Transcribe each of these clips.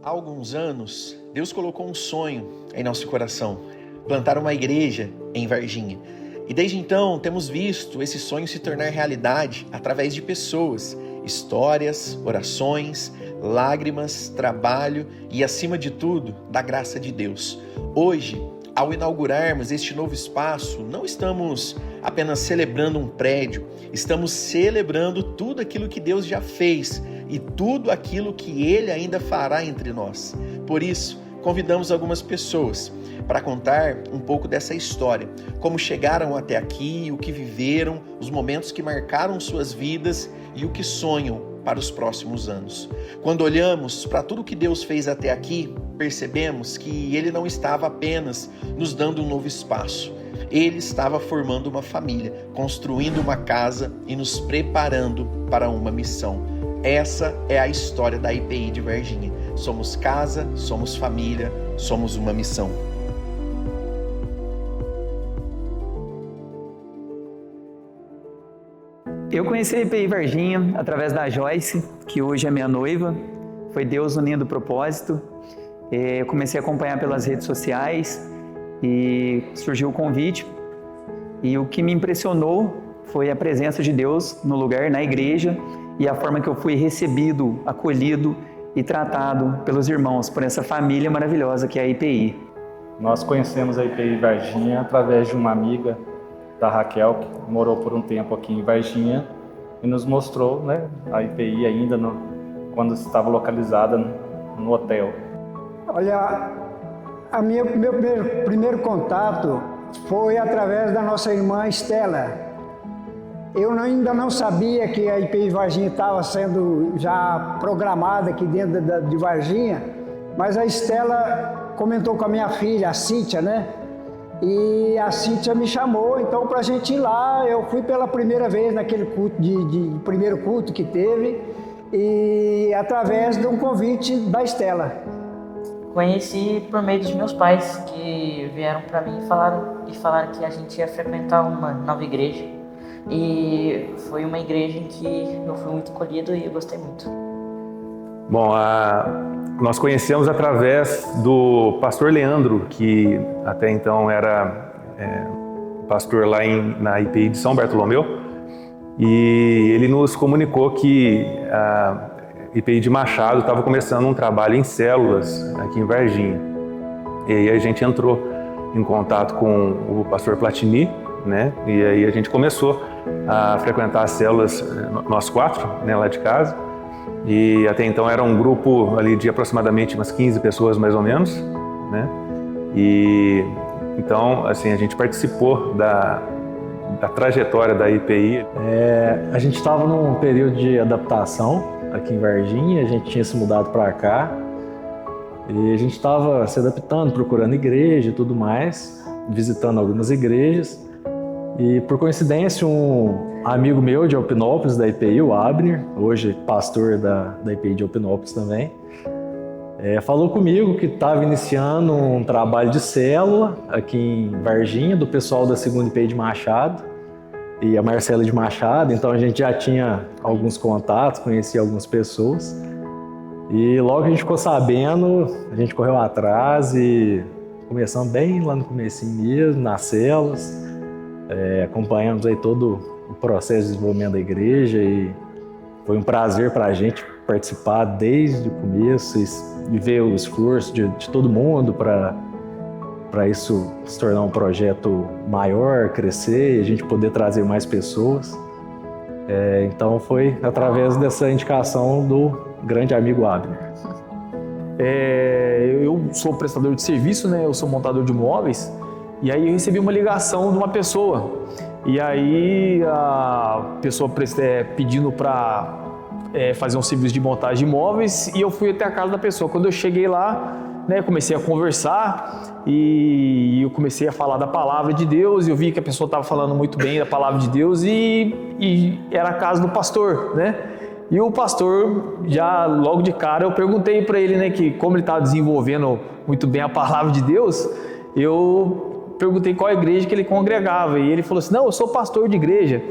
Há alguns anos, Deus colocou um sonho em nosso coração, plantar uma igreja em Varginha. E desde então temos visto esse sonho se tornar realidade através de pessoas, histórias, orações, lágrimas, trabalho e, acima de tudo, da graça de Deus. Hoje, ao inaugurarmos este novo espaço, não estamos apenas celebrando um prédio, estamos celebrando tudo aquilo que Deus já fez e tudo aquilo que Ele ainda fará entre nós. Por isso, convidamos algumas pessoas para contar um pouco dessa história, como chegaram até aqui, o que viveram, os momentos que marcaram suas vidas e o que sonham para os próximos anos. Quando olhamos para tudo que Deus fez até aqui, percebemos que Ele não estava apenas nos dando um novo espaço. Ele estava formando uma família, construindo uma casa e nos preparando para uma missão. Essa é a história da IPI de Varginha. Somos casa, somos família, somos uma missão. Eu conheci a IPI Varginha através da Joyce, que hoje é minha noiva. Foi Deus unindo o propósito. Eu comecei a acompanhar pelas redes sociais e surgiu o convite. E o que me impressionou foi a presença de Deus no lugar, na igreja, e a forma que eu fui recebido, acolhido e tratado pelos irmãos, por essa família maravilhosa que é a IPI. Nós conhecemos a IPI Varginha através de uma amiga da Raquel, que morou por um tempo aqui em Varginha e nos mostrou, a IPI ainda quando estava localizada no hotel. Olha, meu primeiro contato foi através da nossa irmã Estela. Eu ainda não sabia que a IPI Varginha estava sendo já programada aqui dentro de Varginha, mas a Estela comentou com a minha filha, a Cíntia, E a Cíntia me chamou, então, para a gente ir lá. Eu fui pela primeira vez naquele culto, primeiro culto que teve, e através de um convite da Estela. Conheci por meio dos meus pais, que vieram para mim e falaram que a gente ia frequentar uma nova igreja. E foi uma igreja em que eu fui muito acolhido e eu gostei muito. Bom, nós conhecemos através do pastor Leandro, que até então era pastor lá na IPI de São Bartolomeu, e ele nos comunicou que a IPI de Machado estava começando um trabalho em células aqui em Varginha. E aí a gente entrou em contato com o pastor Platini, e aí a gente começou a frequentar as células, nós quatro, lá de casa. E até então era um grupo ali de aproximadamente umas 15 pessoas, mais ou menos, E então, assim, a gente participou da trajetória da IPI. A gente estava num período de adaptação aqui em Varginha, a gente tinha se mudado para cá e a gente estava se adaptando, procurando igreja e tudo mais, visitando algumas igrejas. E por coincidência, um amigo meu de Alpinópolis, da IPI, o Abner, hoje pastor da IPI de Alpinópolis também, falou comigo que estava iniciando um trabalho de célula aqui em Varginha, do pessoal da segunda IPI de Machado e a Marcela de Machado. Então a gente já tinha alguns contatos, conhecia algumas pessoas. E logo que a gente ficou sabendo, a gente correu atrás e começamos bem lá no comecinho mesmo, nas células. Acompanhamos aí todo o processo de desenvolvimento da igreja e foi um prazer para a gente participar desde o começo e ver o esforço de todo mundo para isso se tornar um projeto maior, crescer e a gente poder trazer mais pessoas. Então foi através dessa indicação do grande amigo Abner. Eu sou prestador de serviço, eu sou montador de móveis. E aí eu recebi uma ligação de uma pessoa, e aí a pessoa pedindo para fazer um serviço de montagem de móveis, e eu fui até a casa da pessoa. Quando eu cheguei lá, comecei a conversar e eu comecei a falar da palavra de Deus, e eu vi que a pessoa estava falando muito bem da palavra de Deus e era a casa do pastor, E o pastor, já logo de cara, eu perguntei para ele, que como ele estava desenvolvendo muito bem a palavra de Deus, eu perguntei qual igreja que ele congregava, e ele falou assim: não, eu sou pastor de igreja.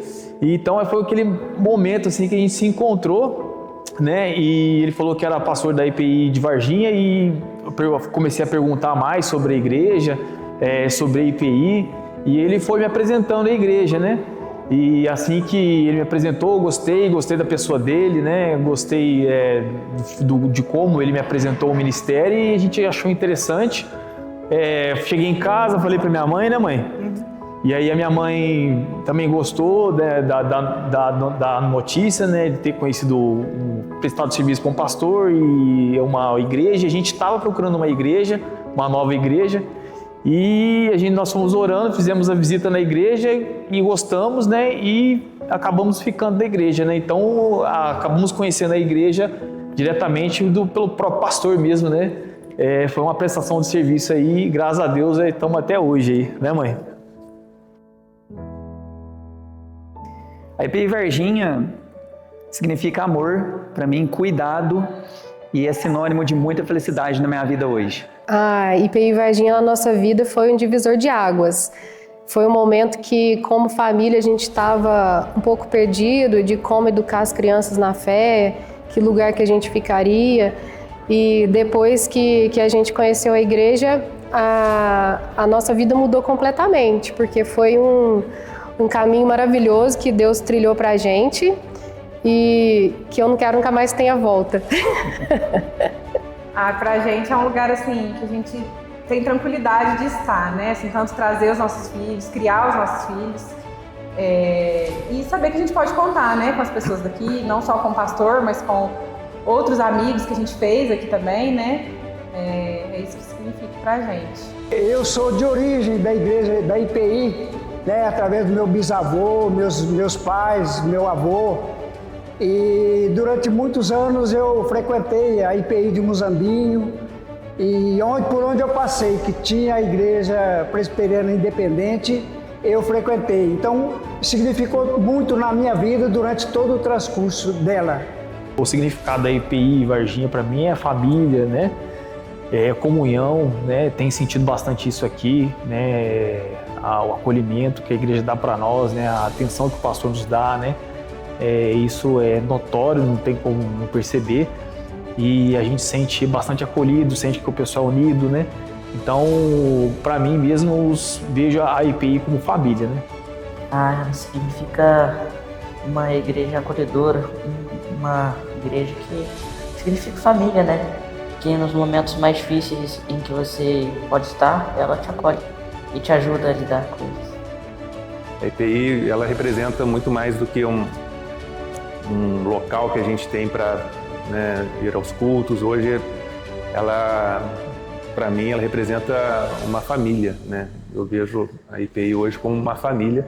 E então foi aquele momento assim que a gente se encontrou né? E ele falou que era pastor da IPI de Varginha e eu comecei a perguntar mais sobre a igreja, sobre a IPI, e ele foi me apresentando a igreja, né? E assim que ele me apresentou, gostei da pessoa dele, né? Gostei de como ele me apresentou o ministério e a gente achou interessante. Cheguei em casa, falei para minha mãe, né, mãe? E aí a minha mãe também gostou da notícia, né, de ter conhecido prestado serviço para um pastor e uma igreja. A gente estava procurando uma igreja, uma nova igreja, e nós fomos orando, fizemos a visita na igreja e gostamos, né, e acabamos ficando na igreja, né. Então acabamos conhecendo a igreja diretamente pelo próprio pastor mesmo, né. Foi uma prestação de serviço aí, graças a Deus estamos até hoje aí, né, mãe? A IPI Varginha significa amor, para mim, cuidado, e é sinônimo de muita felicidade na minha vida hoje. A IPI Varginha na nossa vida foi um divisor de águas. Foi um momento que, como família, a gente estava um pouco perdido de como educar as crianças na fé, que lugar que a gente ficaria. E depois que a gente conheceu a igreja, a nossa vida mudou completamente, porque foi um caminho maravilhoso que Deus trilhou pra gente e que eu não quero nunca mais tenha volta. Pra gente é um lugar assim que a gente tem tranquilidade de estar, né? Assim, tanto trazer os nossos filhos, criar os nossos filhos e saber que a gente pode contar, né, com as pessoas daqui, não só com o pastor, mas com outros amigos que a gente fez aqui também, né? É isso que significa pra gente. Eu sou de origem da igreja da IPI, né, através do meu bisavô, meus pais, meu avô. E durante muitos anos eu frequentei a IPI de Muzambinho e por onde eu passei, que tinha a igreja presbiteriana independente, eu frequentei. Então significou muito na minha vida durante todo o transcurso dela. O significado da IPI Varginha para mim é família, né? É comunhão, né? Tem sentido bastante isso aqui, né? O acolhimento que a igreja dá para nós, né? A atenção que o pastor nos dá, né? Isso é notório, não tem como não perceber, e a gente sente bastante acolhido, sente que o pessoal é unido, né? Então, para mim mesmo, vejo a IPI como família, né? Significa uma igreja acolhedora, uma igreja que significa família, né? Que nos momentos mais difíceis em que você pode estar, ela te acolhe e te ajuda a lidar com isso. A IPI, ela representa muito mais do que um local que a gente tem para, né, ir aos cultos. Hoje, para mim, ela representa uma família, né? Eu vejo a IPI hoje como uma família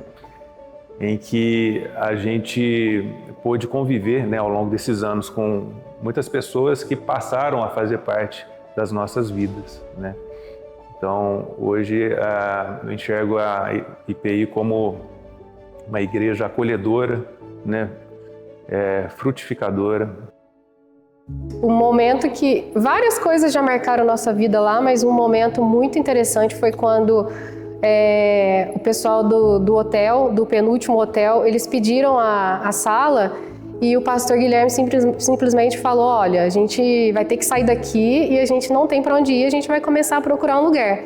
em que a gente pôde conviver, né, ao longo desses anos com muitas pessoas que passaram a fazer parte das nossas vidas, né? Então, hoje eu enxergo a IPI como uma igreja acolhedora, né? Frutificadora. Um momento que várias coisas já marcaram nossa vida lá, mas um momento muito interessante foi quando o pessoal do hotel, do penúltimo hotel, eles pediram a sala e o pastor Guilherme simplesmente falou: olha, a gente vai ter que sair daqui e a gente não tem para onde ir, a gente vai começar a procurar um lugar.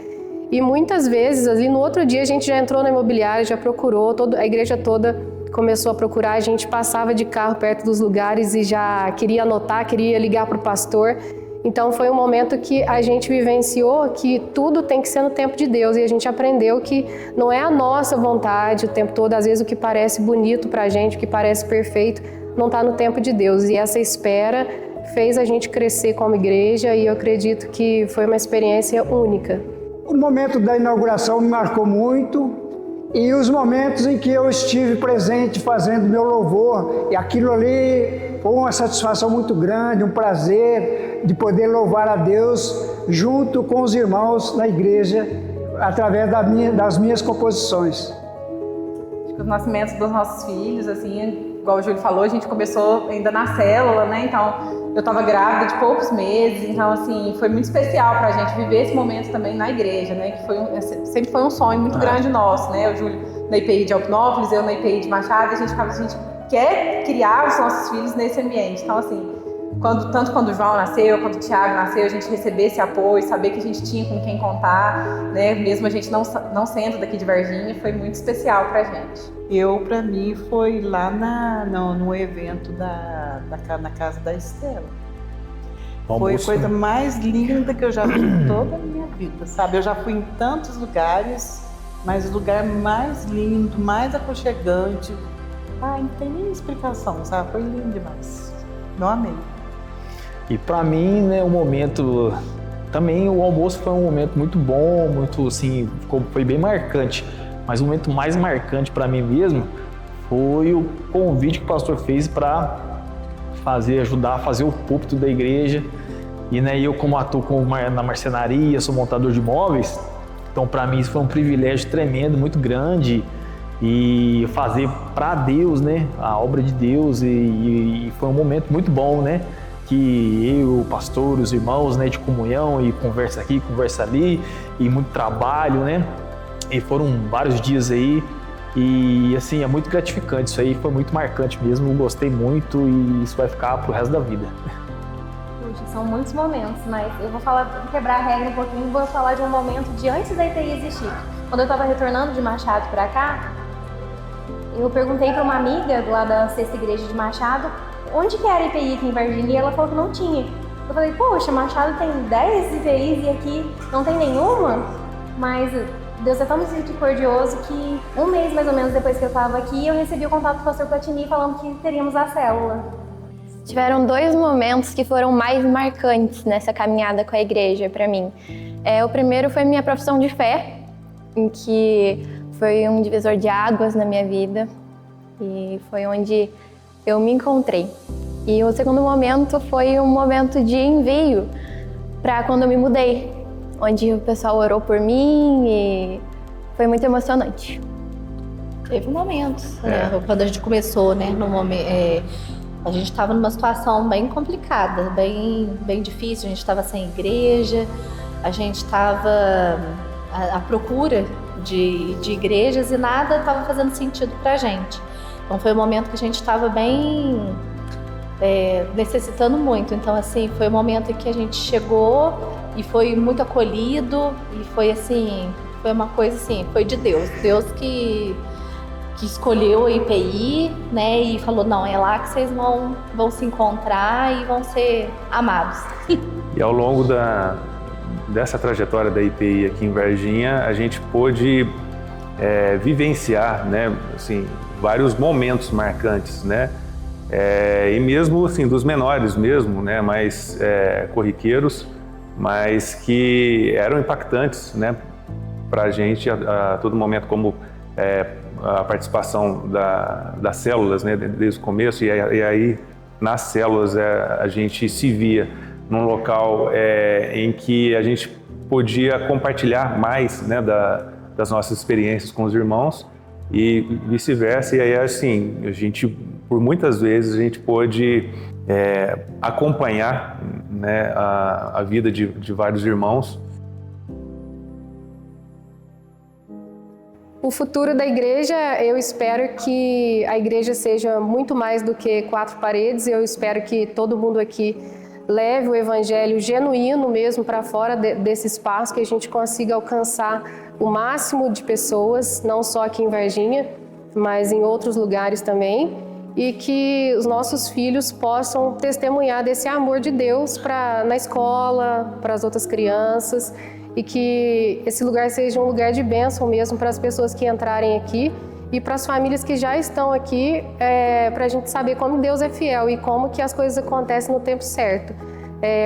E muitas vezes, ali no outro dia, a gente já entrou na imobiliária, já procurou, a igreja toda começou a procurar, a gente passava de carro perto dos lugares e já queria anotar, queria ligar para o pastor. Então foi um momento que a gente vivenciou que tudo tem que ser no tempo de Deus, e a gente aprendeu que não é a nossa vontade o tempo todo. Às vezes o que parece bonito para a gente, o que parece perfeito, não está no tempo de Deus, e essa espera fez a gente crescer como igreja, e eu acredito que foi uma experiência única. O momento da inauguração me marcou muito, e os momentos em que eu estive presente fazendo meu louvor, e aquilo ali foi uma satisfação muito grande, um prazer de poder louvar a Deus junto com os irmãos da igreja, através das minhas composições. Acho que os nascimentos dos nossos filhos, assim, igual o Júlio falou, a gente começou ainda na célula, né? Então, eu estava grávida de poucos meses, então, assim, foi muito especial para a gente viver esse momento também na igreja, né? Que sempre foi um sonho muito grande nosso, né? O Júlio na IPI de Alpinópolis, eu na IPI de Machado, a gente quer criar os nossos filhos nesse ambiente. Então, assim, tanto quando o João nasceu, quando o Thiago nasceu, a gente receber esse apoio, saber que a gente tinha com quem contar, né? Mesmo a gente não sendo daqui de Varginha, foi muito especial pra gente. Para mim, foi lá no evento na casa da Estela. Foi a coisa mais linda que eu já vi em toda a minha vida, sabe? Eu já fui em tantos lugares, mas o lugar mais lindo, mais aconchegante, não tem nem explicação, sabe? Foi lindo demais. Eu amei. E para mim, né, o momento... Também o almoço foi um momento muito bom, muito assim, foi bem marcante. Mas o momento mais marcante para mim mesmo foi o convite que o pastor fez para ajudar a fazer o púlpito da igreja. E né, eu como atuo na marcenaria, sou montador de móveis, então para mim isso foi um privilégio tremendo, muito grande. E fazer para Deus, né, a obra de Deus, e foi um momento muito bom, né, que eu, o pastor, os irmãos, né, de comunhão, e conversa aqui, conversa ali, e muito trabalho, né, e foram vários dias aí, e assim, é muito gratificante, isso aí foi muito marcante mesmo, eu gostei muito, e isso vai ficar pro resto da vida. Puxa, são muitos momentos, mas eu vou quebrar a regra um pouquinho, vou falar de um momento de antes da IPI existir. Quando eu estava retornando de Machado para cá, eu perguntei para uma amiga lá da Sexta Igreja de Machado onde que era IPI aqui em Varginha, e ela falou que não tinha. Eu falei, poxa, Machado tem 10 IPIs e aqui não tem nenhuma? Mas Deus é tão misericordioso que um mês mais ou menos depois que eu estava aqui, eu recebi o contato do pastor Platini falando que teríamos a célula. Tiveram 2 momentos que foram mais marcantes nessa caminhada com a igreja para mim. O primeiro foi minha profissão de fé, em que foi um divisor de águas na minha vida e foi onde eu me encontrei. E o segundo momento foi um momento de envio para quando eu me mudei, onde o pessoal orou por mim e foi muito emocionante. Teve momentos, né? Quando a gente começou, né? A gente estava numa situação bem complicada, bem difícil. A gente estava sem igreja, a gente estava à procura de igrejas e nada estava fazendo sentido pra gente. Então foi um momento que a gente estava bem necessitando muito. Então assim, foi um momento em que a gente chegou e foi muito acolhido e foi assim, foi uma coisa assim, foi de Deus. Deus que escolheu a IPI, né, e falou, não, é lá que vocês vão se encontrar e vão ser amados. E ao longo dessa trajetória da IPI aqui em Varginha, a gente pôde vivenciar, né, assim, vários momentos marcantes, né, e mesmo assim dos menores mesmo, né, mais corriqueiros, mas que eram impactantes, né, para a gente a todo momento, como a participação das células, né, desde o começo, e aí nas células a gente se via num local em que a gente podia compartilhar mais, né, das nossas experiências com os irmãos e vice-versa. E aí, assim, por muitas vezes, a gente pôde acompanhar, né, a vida de vários irmãos. O futuro da igreja, eu espero que a igreja seja muito mais do que 4 paredes. Eu espero que todo mundo aqui leve o evangelho genuíno mesmo para fora desse espaço, que a gente consiga alcançar o máximo de pessoas, não só aqui em Varginha, mas em outros lugares também, e que os nossos filhos possam testemunhar desse amor de Deus na escola, para as outras crianças, e que esse lugar seja um lugar de bênção mesmo para as pessoas que entrarem aqui e para as famílias que já estão aqui, para a gente saber como Deus é fiel e como que as coisas acontecem no tempo certo.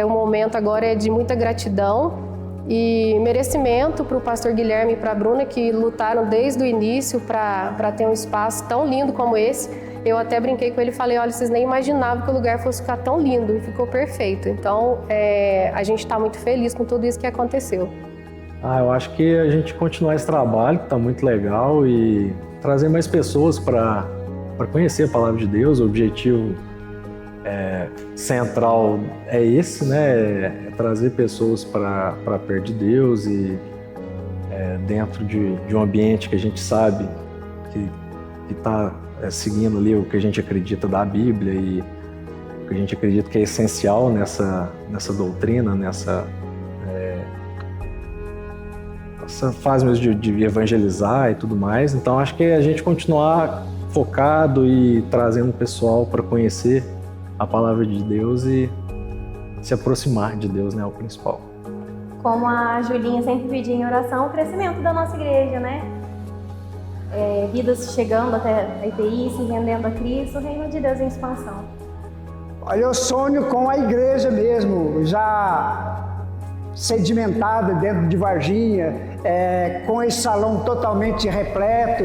O momento agora é de muita gratidão e merecimento para o pastor Guilherme e para a Bruna, que lutaram desde o início para ter um espaço tão lindo como esse. Eu até brinquei com ele e falei, olha, vocês nem imaginavam que o lugar fosse ficar tão lindo, e ficou perfeito. Então, a gente está muito feliz com tudo isso que aconteceu. Eu acho que a gente continuar esse trabalho, que está muito legal, e trazer mais pessoas para conhecer a Palavra de Deus. O objetivo central é esse, né? É trazer pessoas para perto de Deus e dentro de um ambiente que a gente sabe que está seguindo ali o que a gente acredita da Bíblia que a gente acredita que é essencial nessa doutrina, nessa fase mesmo de evangelizar e tudo mais. Então acho que a gente continuar focado e trazendo o pessoal para conhecer a palavra de Deus e se aproximar de Deus, né, é o principal. Como a Julinha sempre pedia em oração, o crescimento da nossa igreja, né? Vidas chegando até a IPI, se rendendo a Cristo, o reino de Deus em expansão. Olha, eu sonho com a igreja mesmo, já sedimentada dentro de Varginha, com esse salão totalmente repleto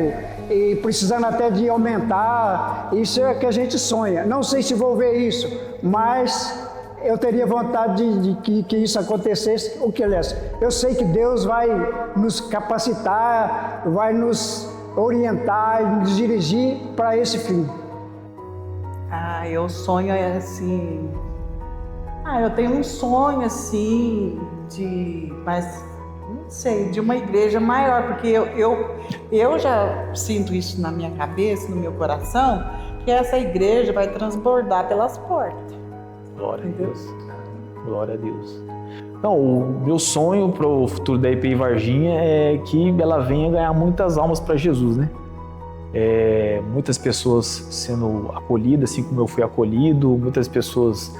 e precisando até de aumentar. Isso é que a gente sonha. Não sei se vou ver isso, mas eu teria vontade de que isso acontecesse. O que, aliás, eu sei que Deus vai nos capacitar, vai nos orientar e nos dirigir para esse fim. Eu sonho assim... eu tenho um sonho assim mas não sei, de uma igreja maior, porque eu já sinto isso na minha cabeça, no meu coração, que essa igreja vai transbordar pelas portas. Glória a Deus. Glória a Deus. Não, o meu sonho para o futuro da IPI Varginha é que ela venha ganhar muitas almas para Jesus, né? Muitas pessoas sendo acolhidas, assim como eu fui acolhido, muitas pessoas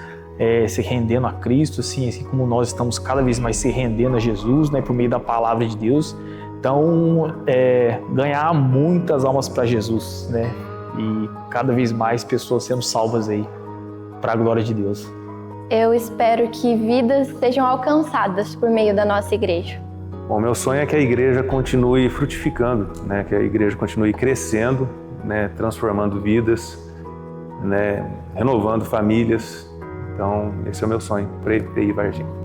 se rendendo a Cristo, assim como nós estamos cada vez mais se rendendo a Jesus, né, por meio da palavra de Deus. Então, ganhar muitas almas para Jesus, né? E cada vez mais pessoas sendo salvas aí, para a glória de Deus. Eu espero que vidas sejam alcançadas por meio da nossa igreja. Bom, meu sonho é que a igreja continue frutificando, né? Que a igreja continue crescendo, né? Transformando vidas, né? Renovando famílias. Então, esse é o meu sonho para a IPI Varginha.